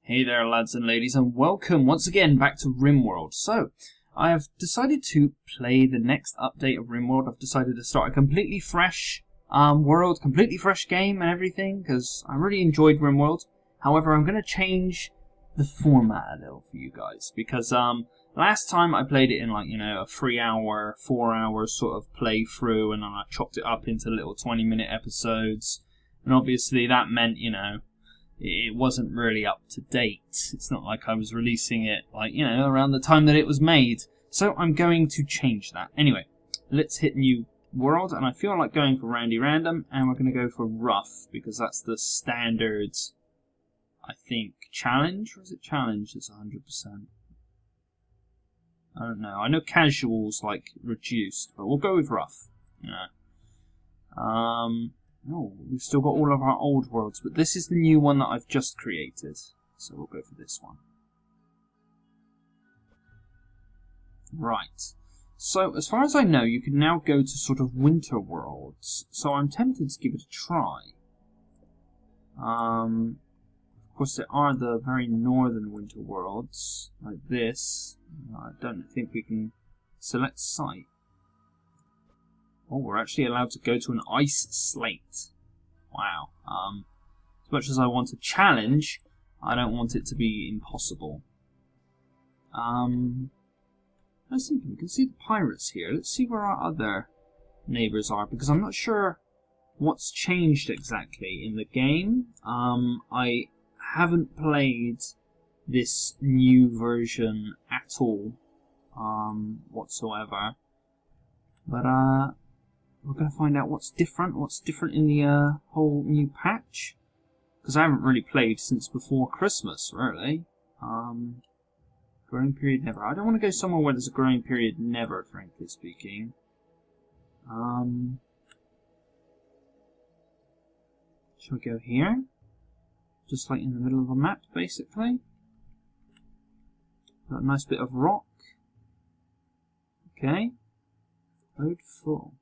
Hey there lads and ladies, and welcome once again back to Rimworld. So, I have decided to play the next update of Rimworld. I've decided to start a completely fresh world, completely fresh game and everything, because I really enjoyed Rimworld. However, I'm going to change the format a little for you guys, because last time I played it in like, a 3-hour, 4-hour sort of playthrough, and then I chopped it up into little 20-minute episodes, and obviously that meant, it wasn't really up to date. It's not like I was releasing it, like, around the time that it was made. So I'm going to change that. Anyway, let's hit new world, and I feel like going for Randy Random, and we're going to go for rough, because that's the standard, I think, challenge? Or is it challenge that's 100%? I don't know. I know casual's, like, reduced, but we'll go with rough. Oh, we've still got all of our old worlds, but this is the new one that I've just created. So we'll go for this one. Right. So, as far as I know, you can now go to sort of winter worlds. So I'm tempted to give it a try. Of course, there are the very northern winter worlds, like this. I don't think we can select site. Oh, we're actually allowed to go to an ice slate. Wow. As much as I want a challenge, I don't want it to be impossible. Let's see, we can see the pirates here. Let's see where our other neighbours are, because I'm not sure what's changed exactly in the game. I haven't played this new version at all, whatsoever. But, we're going to find out what's different in the whole new patch. Because I haven't really played since before Christmas, really. Growing period never. I don't want to go somewhere where there's a growing period never, frankly speaking. Shall we go here? Just like in the middle of the map, basically. Got a nice bit of rock. Okay. Load full.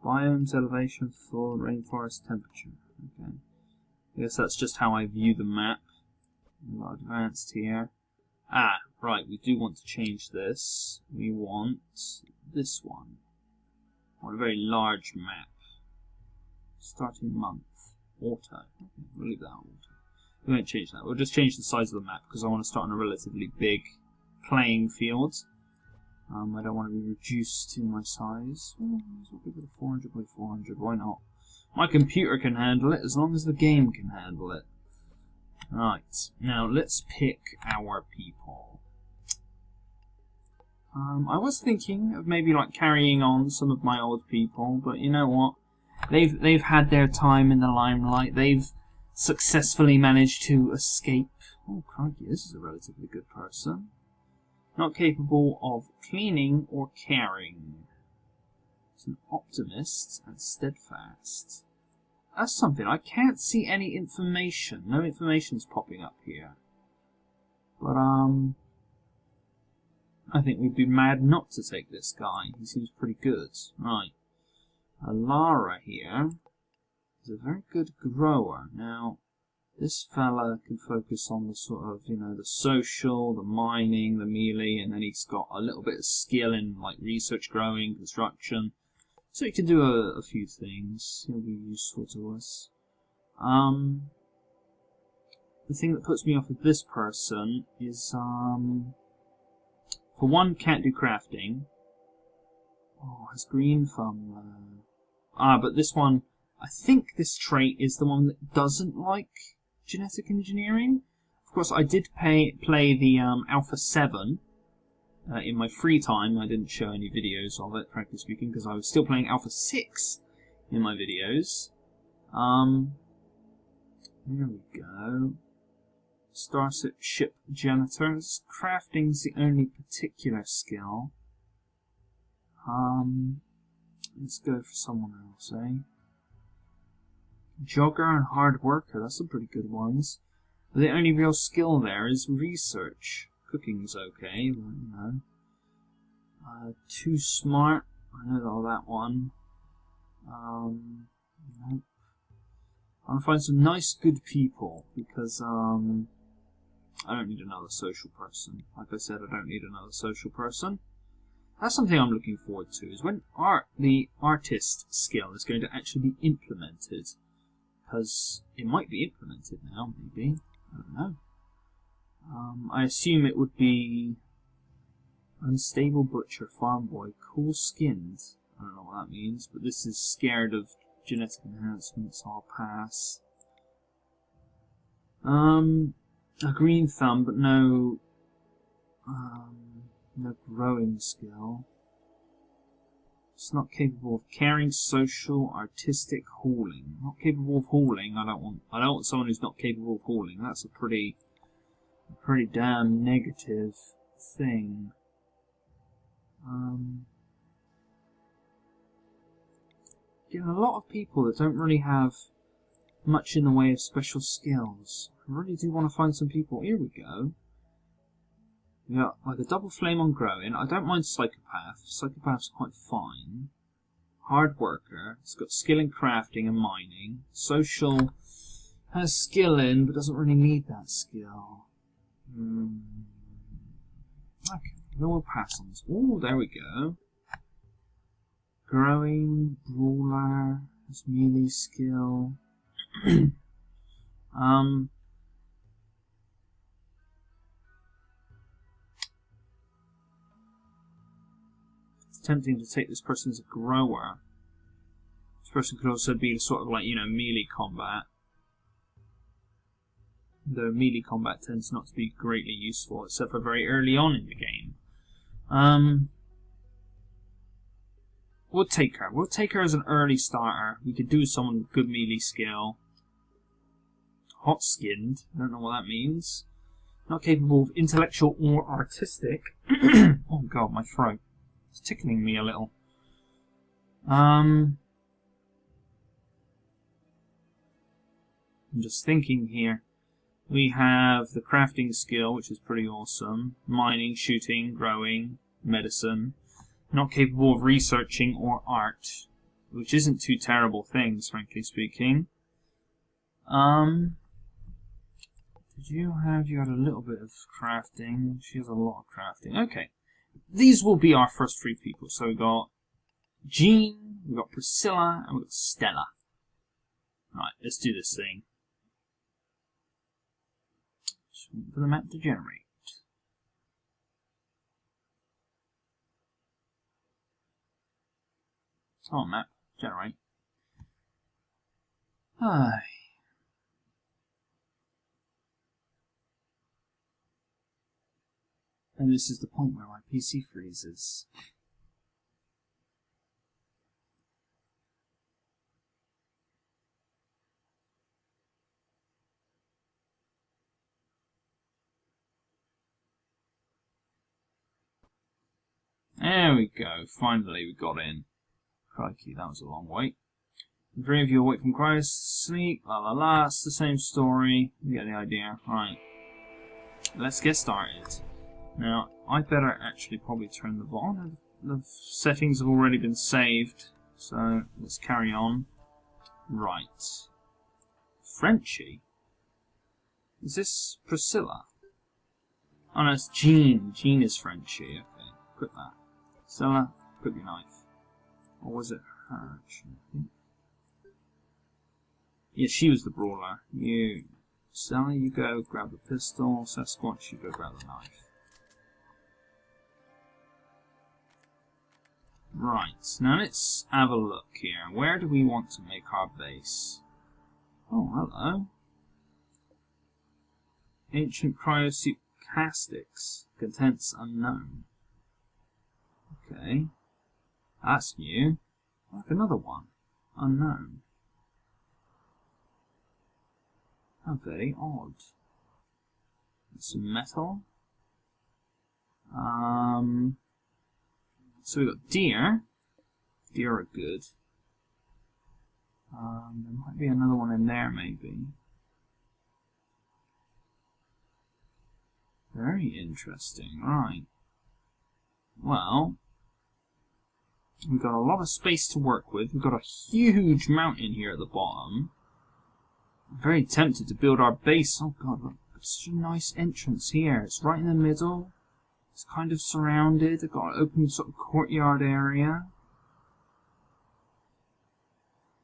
Biomes, elevation, full, rainforest, temperature. Okay. I guess that's just how I view the map. A lot advanced here. Ah, right, we do want to change this. We want this one. I want a very large map. Starting month. Auto. Okay, we'll leave that on auto. We won't change that. We'll just change the size of the map because I want to start on a relatively big playing field. I don't want to be reduced in my size. We'll give it a 400 by 400. Why not? My computer can handle it as long as the game can handle it. Right. Now let's pick our people. I was thinking of maybe like carrying on some of my old people, but you know what? They've had their time in the limelight. They've successfully managed to escape. Oh crikey! This is a relatively good person. Not capable of cleaning or caring. It's an optimist and steadfast. That's something. I can't see any information. No information's popping up here. But, I think we'd be mad not to take this guy. He seems pretty good. Right. Lara here is a very good grower. Now, this fella can focus on the sort of, the social, the mining, the melee, and then he's got a little bit of skill in, like, research, growing, construction. So he can do a few things. He'll be useful to us. The thing that puts me off of this person is, for one, can't do crafting. Oh, has green thumb. But this one, I think this trait is the one that doesn't like genetic engineering. Of course, I did play the Alpha 7 in my free time. I didn't show any videos of it, frankly speaking, because I was still playing Alpha 6 in my videos. There we go. Starship Janitors. Crafting's the only particular skill. Let's go for someone else, eh? Jogger and hard worker, that's some pretty good ones. But the only real skill there is research. Cooking's okay, but too smart, I know that one. Nope. I want to find some nice, good people, because I don't need another social person. Like I said, I don't need another social person. That's something I'm looking forward to, is when the artist skill is going to actually be implemented. Because it might be implemented now, maybe. I don't know. I assume it would be unstable butcher, farm boy, cool skinned. I don't know what that means, but this is scared of genetic enhancements. I'll pass. A green thumb, but no growing skill. It's not capable of caring, social, artistic, hauling. Not capable of hauling. I don't want someone who's not capable of hauling. That's a pretty damn negative thing. Getting a lot of people that don't really have much in the way of special skills. I really do want to find some people. Here we go. We got like a double flame on growing. I don't mind psychopath. Psychopath's quite fine. Hard worker. It's got skill in crafting and mining. Social has skill in, but doesn't really need that skill. Okay, we'll pass on this. Oh, there we go. Growing, brawler, has melee skill. It's tempting to take this person as a grower. This person could also be sort of like, you know, melee combat. Though melee combat tends not to be greatly useful, except for very early on in the game. We'll take her. We'll take her as an early starter. We could do someone with good melee skill. Hot skinned. I don't know what that means. Not capable of intellectual or artistic. Oh god, my throat. It's tickling me a little. I'm just thinking here. We have the crafting skill, which is pretty awesome. Mining, shooting, growing, medicine. Not capable of researching or art, which isn't two terrible things, frankly speaking. You had a little bit of crafting. She has a lot of crafting. Okay. These will be our first three people. So we've got Jean, we've got Priscilla, and we've got Stella. Right, let's do this thing. Just wait for the map to generate. Come on, map. Generate. Aye. And this is the point where my PC freezes. There we go. Finally we got in. Crikey, that was a long wait. The three of you awake from Christ, sleep, la la la. It's the same story. You get the idea. Right. Let's get started. Now, I better actually probably turn the volume. The settings have already been saved. So, let's carry on. Right. Frenchie? Is this Priscilla? Oh no, it's Jean. Jean is Frenchie. Okay, quit that. Stella, quit your knife. Or was it her? Yeah, she was the brawler. You, Stella, you go grab the pistol. Sasquatch, you go grab the knife. Right, now let's have a look here. Where do we want to make our base? Oh, hello. Ancient cryosucastics. Contents unknown. Okay. That's new. Like another one. Unknown. How very odd. Some metal. So we've got deer. Deer are good. There might be another one in there, maybe. Very interesting. Right. Well, we've got a lot of space to work with. We've got a huge mountain here at the bottom. I'm very tempted to build our base. Oh god, look, such a nice entrance here. It's right in the middle. It's kind of surrounded. I've got an open sort of courtyard area.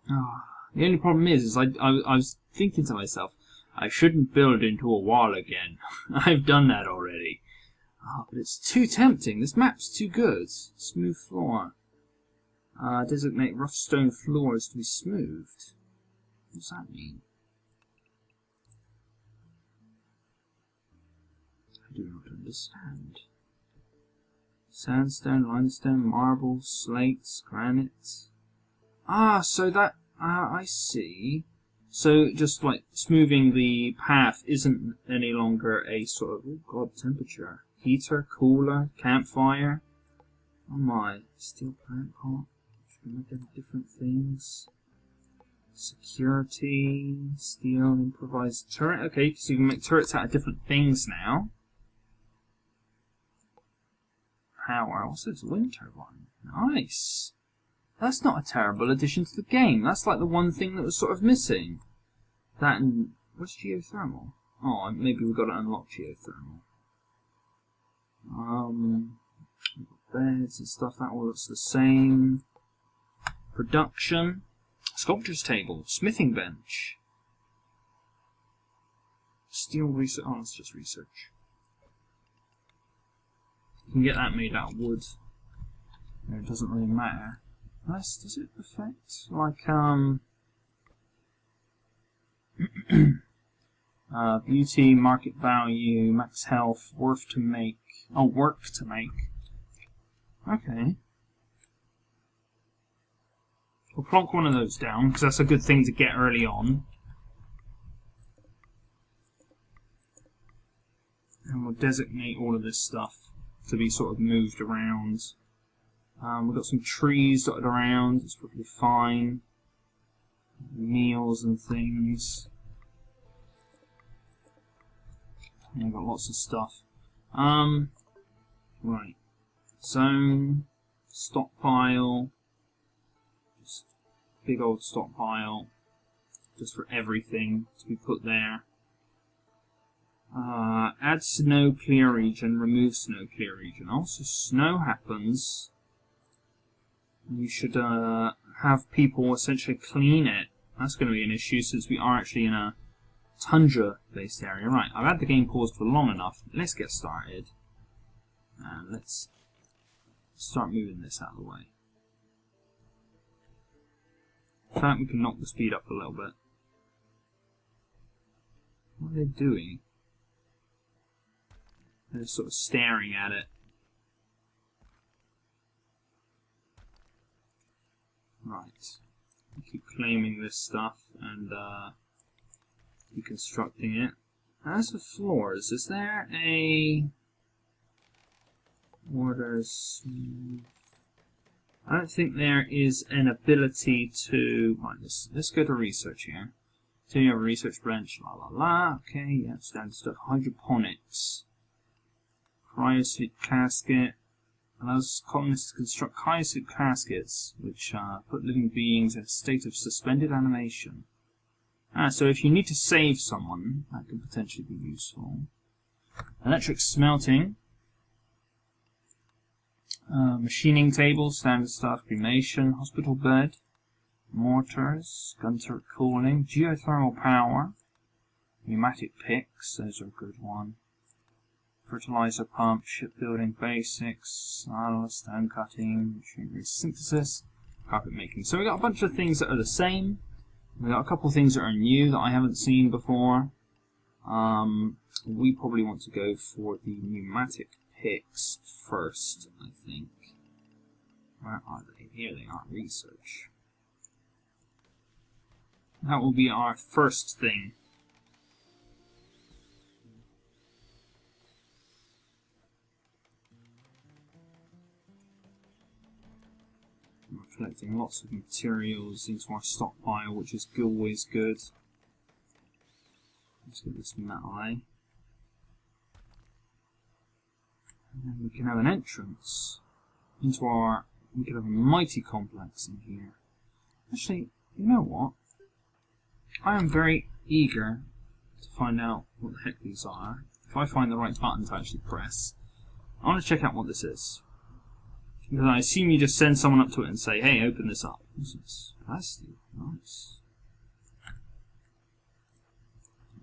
The only problem is I was thinking to myself, I shouldn't build into a wall again. I've done that already. But it's too tempting. This map's too good. Smooth floor. Designate rough stone floors to be smoothed. What does that mean? I do not understand. Sandstone, limestone, marble, slates, granite. So that... I see. So just like smoothing the path isn't any longer a sort of, oh god, temperature. Heater, cooler, campfire. Oh my, steel plant pot. Should we make different things? Security, steel, improvised turret. Okay, so you can make turrets out of different things now. Power, what's this? Wind turbine. Nice. That's not a terrible addition to the game. That's like the one thing that was sort of missing. That and... what's geothermal? Oh, maybe we've got to unlock geothermal. Beds and stuff, that all looks the same. Production. Sculptor's table. Smithing bench. Steel research. Oh, it's just research. You can get that made out of wood. It doesn't really matter. Unless, does it affect, like, beauty, market value, max health, worth to make, oh, work to make. Okay. We'll plonk one of those down, because that's a good thing to get early on. And we'll designate all of this stuff to be sort of moved around. We've got some trees dotted around, it's probably fine. Meals and things. And we've got lots of stuff. Right. Zone, stockpile, just big old stockpile, just for everything to be put there. Add snow clear region, remove snow clear region. Also, snow happens. You should have people essentially clean it. That's going to be an issue since we are actually in a tundra-based area. Right, I've had the game paused for long enough. Let's get started. And let's start moving this out of the way. In fact, we can knock the speed up a little bit. What are they doing? They're sort of staring at it. Right. We keep claiming this stuff and deconstructing it. As for floors, is there a orders? I don't think there is an ability to. Right, let's go to research here. So you have a research branch, la la la. Okay, yeah, standard stuff. Hydroponics, cryosleep casket. Allows colonists to construct cryosleep caskets, which put living beings in a state of suspended animation. So if you need to save someone, that could potentially be useful. Electric smelting. Machining table, standard stuff, cremation, hospital bed, mortars, gun turret cooling, geothermal power, pneumatic picks, those are a good one. Fertilizer pump, shipbuilding basics, stone cutting, machinery synthesis, carpet making. So we got a bunch of things that are the same. We got a couple of things that are new that I haven't seen before. We probably want to go for the pneumatic picks first, I think. Where are they? Here they are, research. That will be our first thing. We're collecting lots of materials into our stockpile, which is always good. Let's get this metal, eh? And then we can have an entrance into our... We could have a mighty complex in here. Actually, you know what? I am very eager to find out what the heck these are. If I find the right button to actually press. I want to check out what this is. Because I assume you just send someone up to it and say, hey, open this up. This is nasty. Nice.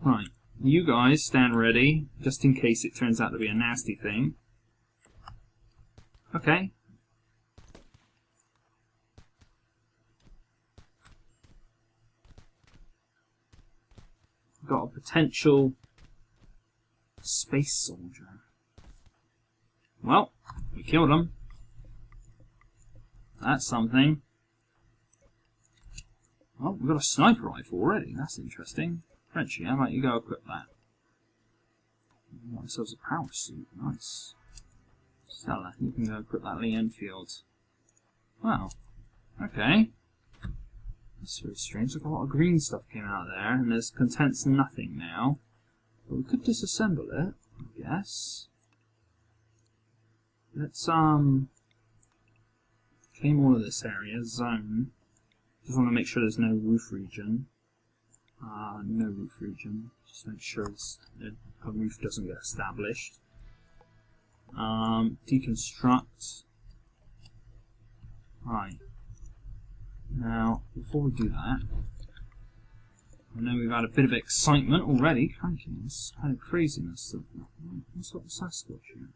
Right. You guys stand ready, just in case it turns out to be a nasty thing. Okay. Got a potential space soldier. Well, we killed him. That's something. Oh, we've got a sniper rifle already. That's interesting. Frenchie, how about you go equip that? We got ourselves a power suit. Nice. Stella, you can go equip that Lee Enfield. Wow. Okay. That's very strange. Look, a lot of green stuff came out there, and there's contents nothing now. But we could disassemble it, I guess. Let's claim all of this area, zone. Just want to make sure there's no roof region. No roof region. Just make sure a roof doesn't get established. Deconstruct. Right. Now, before we do that, I know we've had a bit of excitement already. Cranky, this kind of craziness. What's up with Sasquatch here?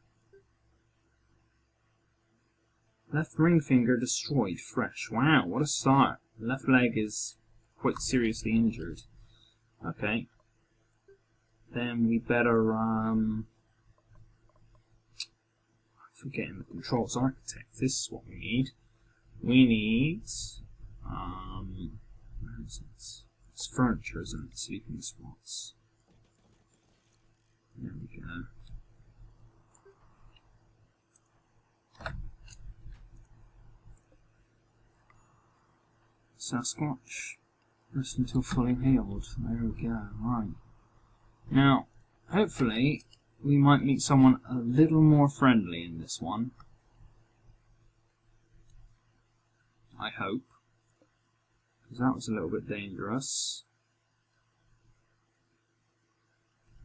Left ring finger destroyed, fresh. Wow, what a start. Left leg is quite seriously injured. Okay. Then we better, I'm forgetting the controls architect. This is what we need. We need, where is it? It's furniture, isn't it? Sleeping spots. There we go. Sasquatch. Rest until fully healed. There we go. Right. Now, hopefully, we might meet someone a little more friendly in this one. I hope. Because that was a little bit dangerous.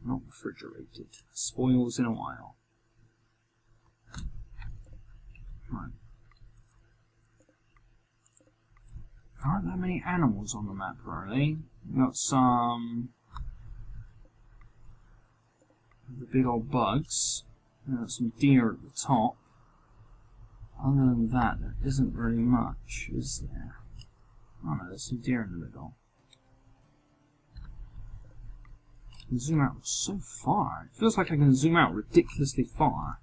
Not refrigerated. Spoils in a while. Right. There aren't that many animals on the map, really. We've got some the big old bugs. We've got some deer at the top. Other than that, there isn't really much, is there? Oh no, there's some deer in the middle. I can zoom out so far. It feels like I can zoom out ridiculously far.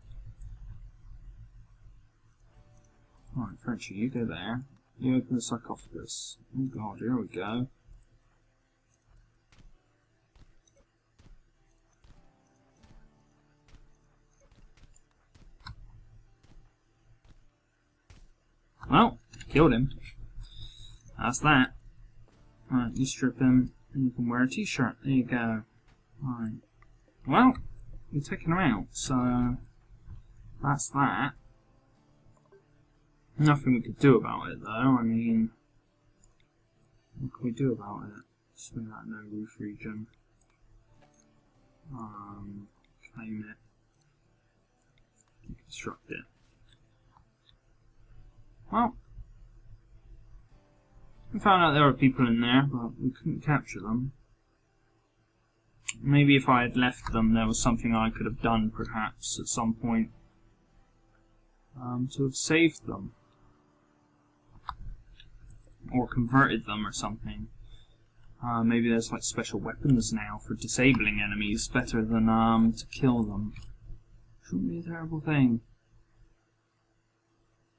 Alright, Frenchie, you go there. You open the sarcophagus. Oh god, here we go. Well, killed him. That's that. Alright, you strip him, and you can wear a t-shirt. There you go. Alright. Well, we're taking him out, so that's that. Nothing we could do about it, though. I mean, what can we do about it? Just make that no roof region. Claim it. Deconstruct it. Well, we found out there were people in there, but we couldn't capture them. Maybe if I had left them, there was something I could have done, perhaps, at some point, to have saved them. Or converted them or something. Maybe there's like special weapons now for disabling enemies better than to kill them. Shouldn't be a terrible thing.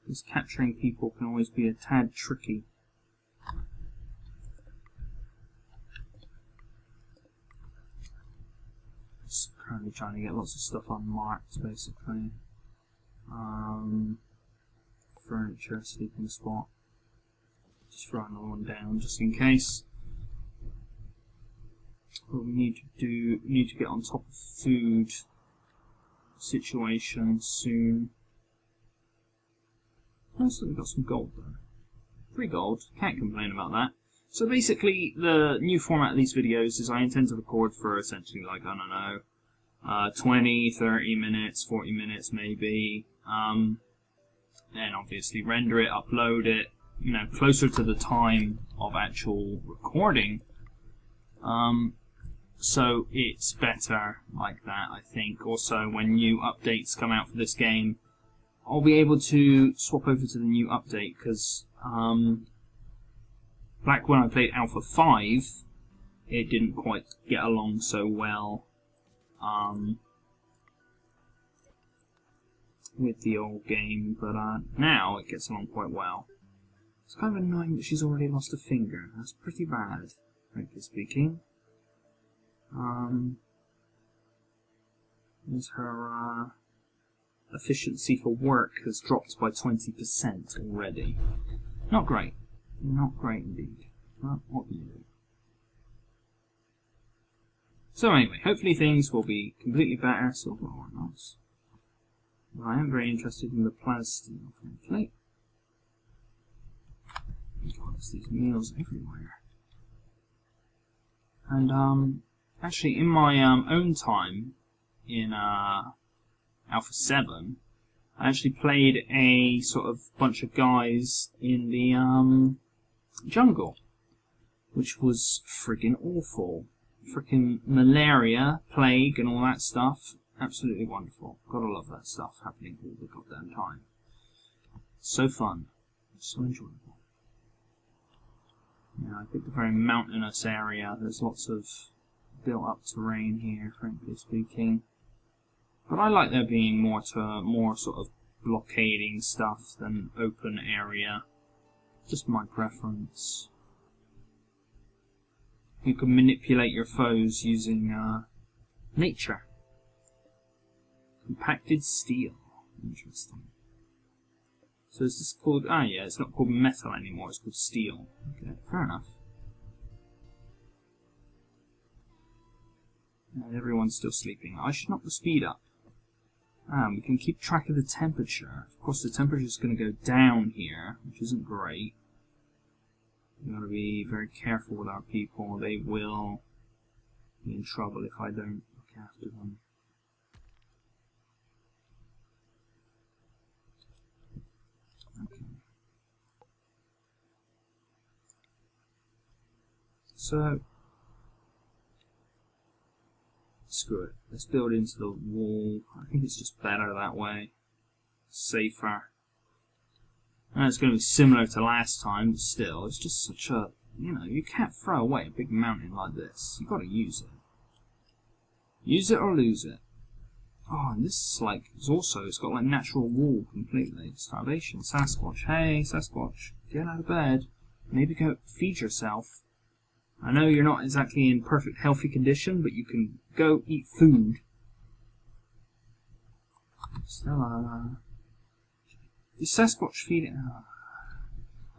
Because capturing people can always be a tad tricky. Just currently trying to get lots of stuff unmarked, basically. Furniture, sleeping spot. Just throw another one down, just in case. What we need to do, we need to get on top of food situation soon. Also, we've got some gold though. 3 gold, can't complain about that. So basically, the new format of these videos is I intend to record for essentially like, I don't know, 20, 30 minutes, 40 minutes maybe. Then obviously render it, upload it, you know, closer to the time of actual recording. So it's better like that, I think. Also, when new updates come out for this game, I'll be able to swap over to the new update, because back when I played Alpha 5, it didn't quite get along so well with the old game, but now it gets along quite well. It's kind of annoying that she's already lost a finger. That's pretty bad, frankly speaking. There's her efficiency for work has dropped by 20% already. Not great. Not great indeed. Not what you do. So anyway, hopefully things will be completely better. Silver or not. But I am very interested in the plasteel, frankly. God, there's these meals everywhere. And actually, in my own time in Alpha 7, I actually played a sort of bunch of guys in the jungle, which was friggin' awful. Frickin' malaria, plague, and all that stuff. Absolutely wonderful. Gotta love that stuff happening all the goddamn time. So fun. So enjoyable. Yeah, I picked a very mountainous area. There's lots of built-up terrain here, frankly speaking. But I like there being more sort of blockading stuff than open area. Just my preference. You can manipulate your foes using nature. Compacted steel. Interesting. So is this called... Ah, yeah, it's not called metal anymore, it's called steel. Okay, fair enough. And everyone's still sleeping. I should knock the speed up. We can keep track of the temperature. Of course, the temperature is going to go down here, which isn't great. We've got to be very careful with our people. They will be in trouble if I don't look after them. Okay. So, screw it. Let's build into the wall. I think it's just better that way. Safer. And it's going to be similar to last time, but still, it's just such a, you know, you can't throw away a big mountain like this. You've got to use it. Use it or lose it. Oh, and this is like, it's got like natural wall completely. Starvation. Sasquatch. Hey, Sasquatch, get out of bed. Maybe go feed yourself. I know you're not exactly in perfect healthy condition, but you can go eat food. Stella. Is Sasquatch feeding? Oh.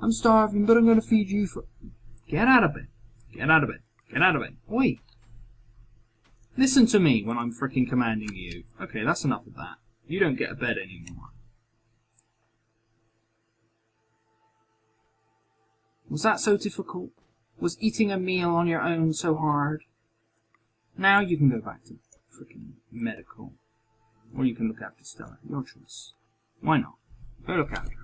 I'm starving, but I'm going to feed you for... Get out of bed. Get out of bed. Get out of bed. Oi! Listen to me when I'm frickin' commanding you. Okay, that's enough of that. You don't get a bed anymore. Was that so difficult? Was eating a meal on your own so hard? Now you can go back to frickin' medical. Or you can look after Stella. Your choice. Why not? Go look after her.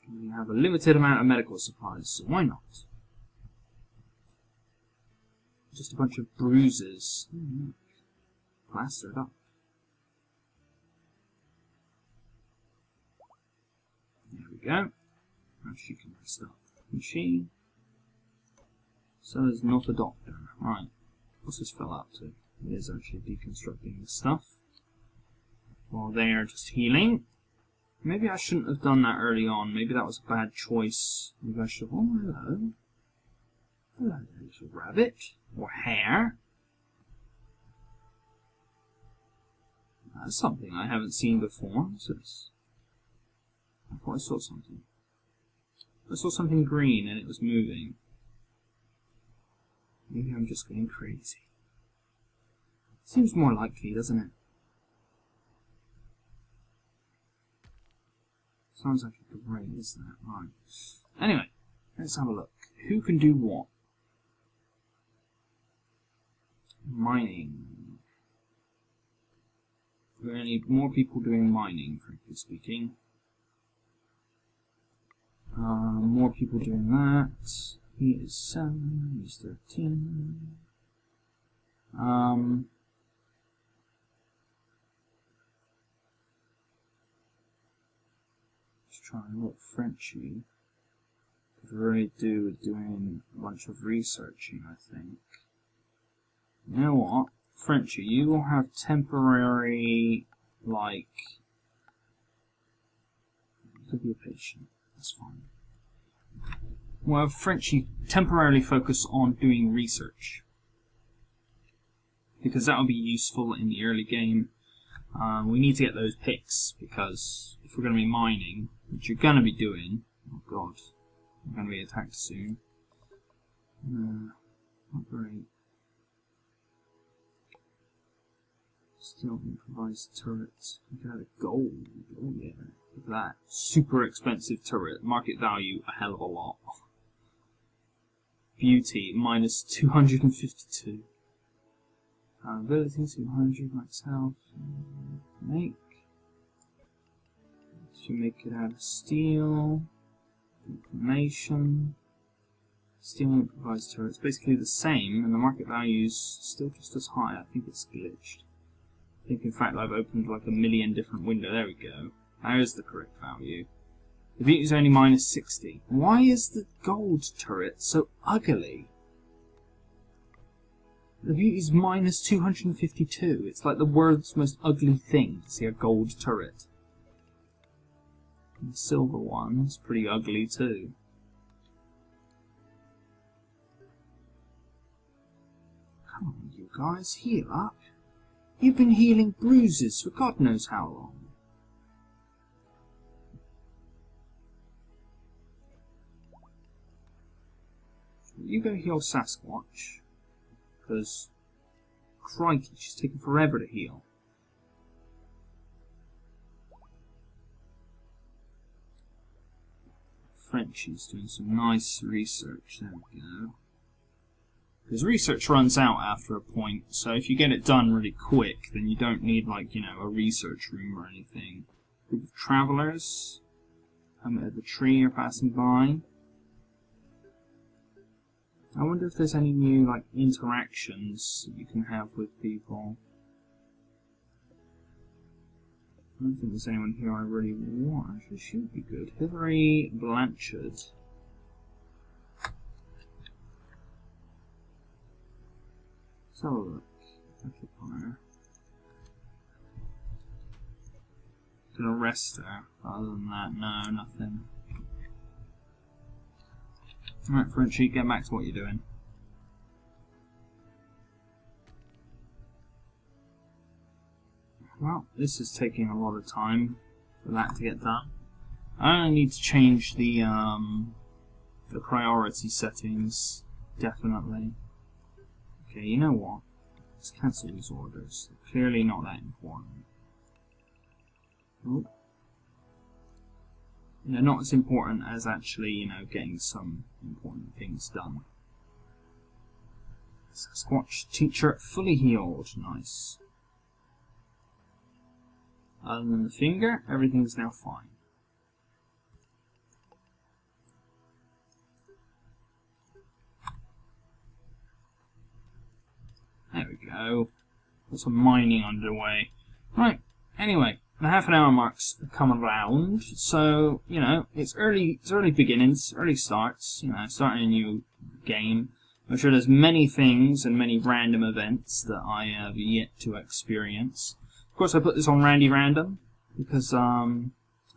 We have a limited amount of medical supplies, so why not? Just a bunch of bruises. Plastered up. There we go. Now she can rest up. And she... So is not a doctor. Right. What's this fella up to? He is actually deconstructing the stuff. While they are just healing. Maybe I shouldn't have done that early on. Maybe that was a bad choice. Maybe I should have... Oh, hello. Hello, little rabbit. Or hare. That's something I haven't seen before. What's this? I thought I saw something. I saw something green and it was moving. Maybe I'm just going crazy. Seems more likely, doesn't it? Sounds like a great, isn't it? Right. Anyway, let's have a look. Who can do what? Mining. We're going to need more people doing mining, frankly speaking. More people doing that. He is 7, he's 13. Let's try and look Frenchy. Could really do with doing a bunch of researching, I think. You know what? Frenchy, you will have temporary, like... You could be a patient. That's fine. We'll have Frenchy temporarily focus on doing research. Because that will be useful in the early game. We need to get those picks, because if we're going to be mining, which you're going to be doing... Oh god, we're going to be attacked soon. Not great. Still improvised turret. Look at the gold. Oh yeah. Look at that. Super expensive turret. Market value a hell of a lot. Beauty minus 252. Ability 200. Max health. Make. Should make it out of steel. Information. Steel improvised turret. It's basically the same, and the market value is still just as high. I think it's glitched. I think in fact I've opened like a million different windows. There we go. There's the correct value. The beauty is only minus 60. Why is the gold turret so ugly? The beauty is minus 252. It's like the world's most ugly thing to see a gold turret. And the silver one is pretty ugly too. Come on, you guys, heal up. You've been healing bruises for God knows how long. You go heal Sasquatch, because crikey, she's taking forever to heal. Frenchie's doing some nice research. There we go. Because research runs out after a point, so if you get it done really quick, then you don't need, like, you know, a research room or anything. Group of travellers. Helmet of the tree are passing by. I wonder if there's any new, like, interactions you can have with people. I don't think there's anyone here I really want. Actually, she would be good. Hilary Blanchard. Let's have a look. Occupier. Could arrest her. Other than that, no, nothing. Alright, Frenchie, get back to what you're doing. Well, this is taking a lot of time for that to get done. I only need to change the priority settings, definitely. Okay, you know what? Let's cancel these orders. They're clearly not that important. Oh. They're not as important as actually, you know, getting some important things done. Sasquatch teacher fully healed. Nice. Other than the finger, everything's now fine. There we go. Got some mining underway. Right, anyway, the half an hour mark's come around, so, you know, it's early beginnings, early starts, you know, starting a new game. I'm sure there's many things and many random events that I have yet to experience. Of course, I put this on Randy Random, because I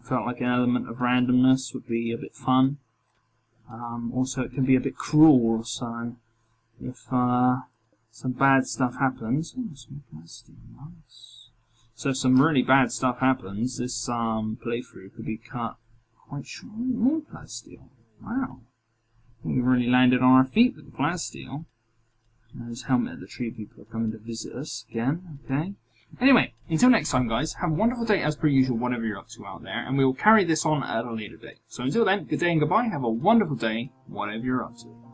felt like an element of randomness would be a bit fun. Also, it can be a bit cruel, so if some bad stuff happens... Oh, some plastic, nice. So if some really bad stuff happens, this playthrough could be cut quite short. More plasteel. Wow. We really landed on our feet with the plasteel. There's Helmet of the Tree people are coming to visit us again, okay. Anyway, until next time, guys, have a wonderful day as per usual, whatever you're up to out there, and we will carry this on at a later date. So until then, good day and goodbye. Have a wonderful day, whatever you're up to.